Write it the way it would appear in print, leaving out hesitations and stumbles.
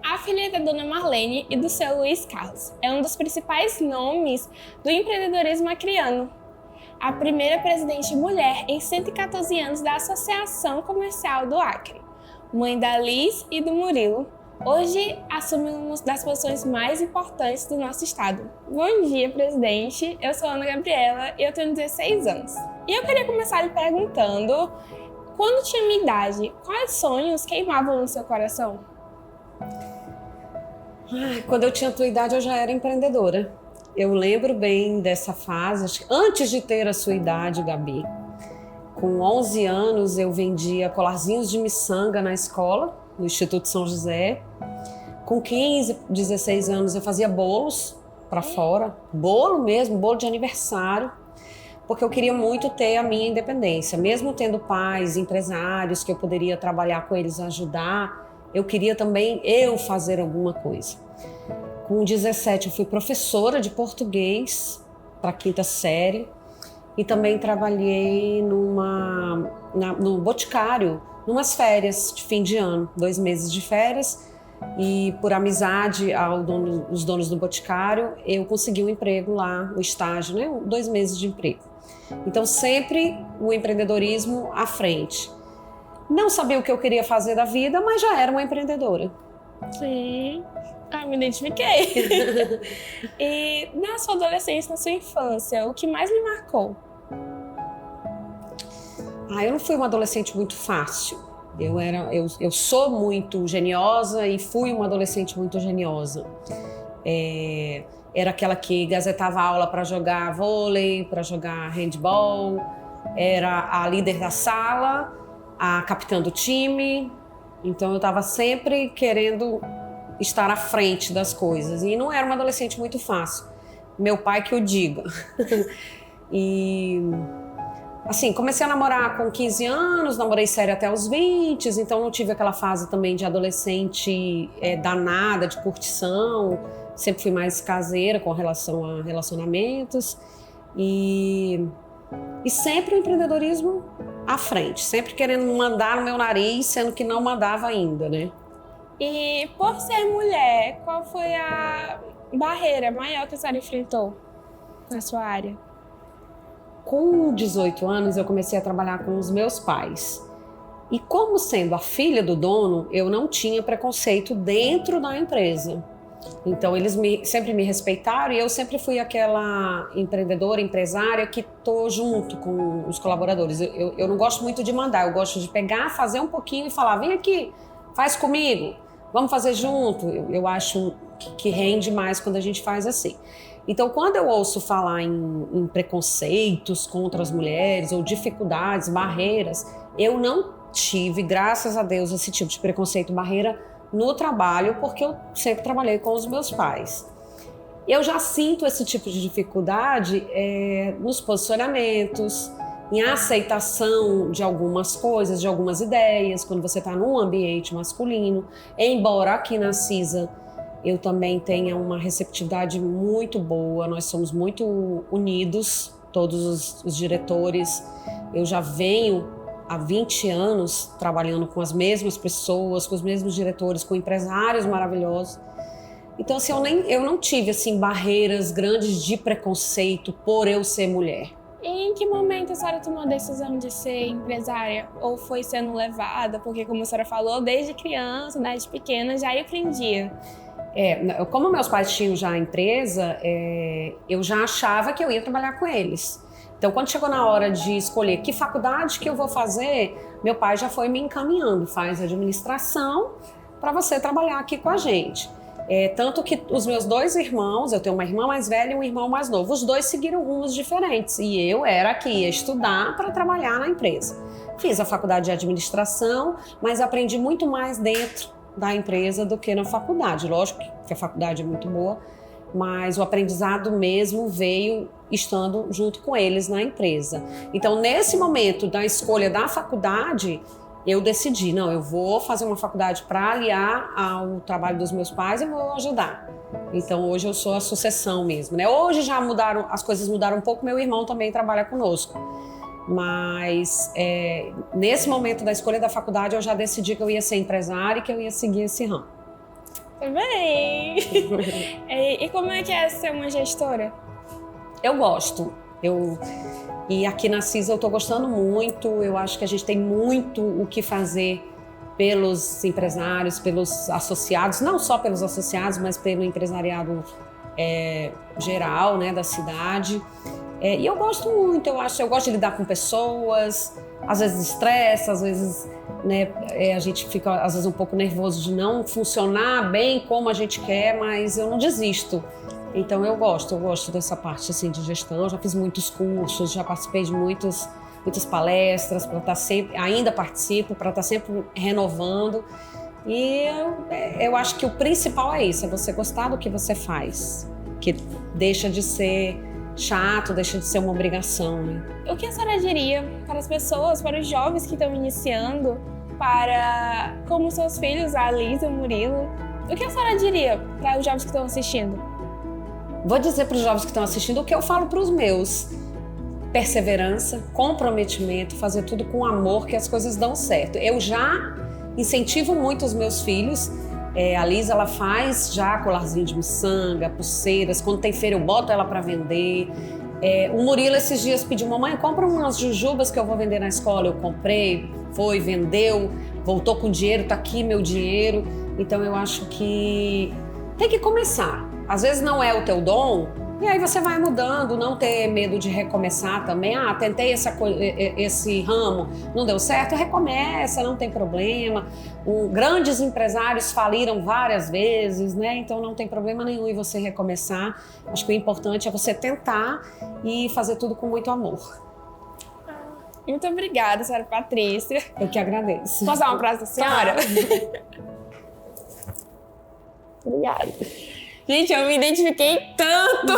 A filha da Dona Marlene e do seu Luiz Carlos é um dos principais nomes do empreendedorismo acreano. A primeira presidente mulher em 114 anos da Associação Comercial do Acre, mãe da Liz e do Murilo. Hoje assume uma das posições mais importantes do nosso estado. Bom dia, presidente. Eu sou Ana Gabriela e eu tenho 16 anos. E eu queria começar lhe perguntando, quando tinha minha idade, quais sonhos queimavam no seu coração? Quando eu tinha a tua idade, eu já era empreendedora. Eu lembro bem dessa fase, antes de ter a sua idade, Gabi. Com 11 anos, eu vendia colarzinhos de miçanga na escola, no Instituto São José. Com 15, 16 anos, eu fazia bolos para fora. Bolo mesmo, bolo de aniversário. Porque eu queria muito ter a minha independência. Mesmo tendo pais, empresários, que eu poderia trabalhar com eles, ajudar, eu queria também fazer alguma coisa. Com 17 eu fui professora de português para a 5ª série e também trabalhei no Boticário, numas férias de fim de ano, 2 meses de férias, e por amizade aos donos do Boticário eu consegui um emprego lá, o estágio, né? 2 meses de emprego. Então sempre o empreendedorismo à frente. Não sabia o que eu queria fazer da vida, mas já era uma empreendedora. Sim, me identifiquei. E na sua adolescência, na sua infância, o que mais lhe marcou? Eu não fui uma adolescente muito fácil. Eu sou muito geniosa e fui uma adolescente muito geniosa. Era aquela que gazetava aula para jogar vôlei, para jogar handball, era a líder da sala, a capitã do time, então eu estava sempre querendo estar à frente das coisas e não era uma adolescente muito fácil, meu pai que o diga. E assim, comecei a namorar com 15 anos, namorei sério até os 20, então não tive aquela fase também de adolescente danada, de curtição, sempre fui mais caseira com relação a relacionamentos e sempre o empreendedorismo à frente, sempre querendo mandar no meu nariz, sendo que não mandava ainda, né? E por ser mulher, qual foi a barreira maior que a senhora enfrentou na sua área? Com 18 anos, eu comecei a trabalhar com os meus pais. E como sendo a filha do dono, eu não tinha preconceito dentro da empresa. Então eles sempre me respeitaram e eu sempre fui aquela empreendedora, empresária que tô junto com os colaboradores. Eu não gosto muito de mandar, eu gosto de pegar, fazer um pouquinho e falar, vem aqui, faz comigo, vamos fazer junto. Eu acho que rende mais quando a gente faz assim. Então quando eu ouço falar em preconceitos contra as mulheres ou dificuldades, barreiras, eu não tive, graças a Deus, esse tipo de preconceito, barreira no trabalho, porque eu sempre trabalhei com os meus pais. Eu já sinto esse tipo de dificuldade nos posicionamentos, em aceitação de algumas coisas, de algumas ideias, quando você está num ambiente masculino. Embora aqui na CISA eu também tenha uma receptividade muito boa, nós somos muito unidos, todos os diretores. Eu já venho há 20 anos trabalhando com as mesmas pessoas, com os mesmos diretores, com empresários maravilhosos. Então, assim, eu não tive assim, barreiras grandes de preconceito por eu ser mulher. E em que momento a senhora tomou a decisão de ser empresária? Ou foi sendo levada? Porque, como a senhora falou, desde criança, desde pequena, já empreendia. Como meus pais tinham já a empresa, eu já achava que eu ia trabalhar com eles. Então, quando chegou na hora de escolher que faculdade que eu vou fazer, meu pai já foi me encaminhando, faz administração para você trabalhar aqui com a gente. Tanto que os meus 2 irmãos, eu tenho uma irmã mais velha e um irmão mais novo, os 2 seguiram rumos diferentes e eu era a que ia estudar para trabalhar na empresa. Fiz a faculdade de administração, mas aprendi muito mais dentro da empresa do que na faculdade. Lógico que a faculdade é muito boa, mas o aprendizado mesmo veio estando junto com eles na empresa. Então, nesse momento da escolha da faculdade, eu decidi, não, eu vou fazer uma faculdade para aliar ao trabalho dos meus pais e vou ajudar. Então, hoje eu sou a sucessão mesmo, né? Hoje já mudaram, as coisas mudaram um pouco, meu irmão também trabalha conosco. Mas nesse momento da escolha da faculdade, eu já decidi que eu ia ser empresária e que eu ia seguir esse ramo. Bem. E como é que é ser uma gestora? Eu gosto. E aqui na CISA eu estou gostando muito. Eu acho que a gente tem muito o que fazer pelos empresários, pelos associados, não só pelos associados, mas pelo empresariado geral, né, da cidade. E eu gosto muito, eu gosto de lidar com pessoas, às vezes estressa, às vezes, né, a gente fica às vezes um pouco nervoso de não funcionar bem como a gente quer, mas eu não desisto. Então eu gosto dessa parte assim, de gestão. Eu já fiz muitos cursos, já participei de muitas palestras, para estar sempre, ainda participo, para estar sempre renovando. E eu acho que o principal é isso, é você gostar do que você faz, que deixa de ser chato, deixa de ser uma obrigação, né? O que a senhora diria para as pessoas, para os jovens que estão iniciando, como seus filhos, a Alisa e o Murilo? O que a senhora diria para os jovens que estão assistindo? Vou dizer para os jovens que estão assistindo o que eu falo para os meus. Perseverança, comprometimento, fazer tudo com amor, que as coisas dão certo. Eu já incentivo muito os meus filhos. A Lisa, ela faz já colarzinho de miçanga, pulseiras. Quando tem feira, eu boto ela para vender. O Murilo, esses dias, pediu: mamãe, compra umas jujubas que eu vou vender na escola. Eu comprei, foi, vendeu, voltou com dinheiro, tá aqui meu dinheiro. Então, eu acho que tem que começar. Às vezes não é o teu dom, e aí você vai mudando, não ter medo de recomeçar também. Tentei esse ramo, não deu certo, recomeça, não tem problema. Grandes empresários faliram várias vezes, né? Então não tem problema nenhum em você recomeçar. Acho que o importante é você tentar e fazer tudo com muito amor. Muito obrigada, senhora Patrícia. Eu que agradeço. Posso dar um abraço da senhora? Obrigada. Gente, eu me identifiquei tanto!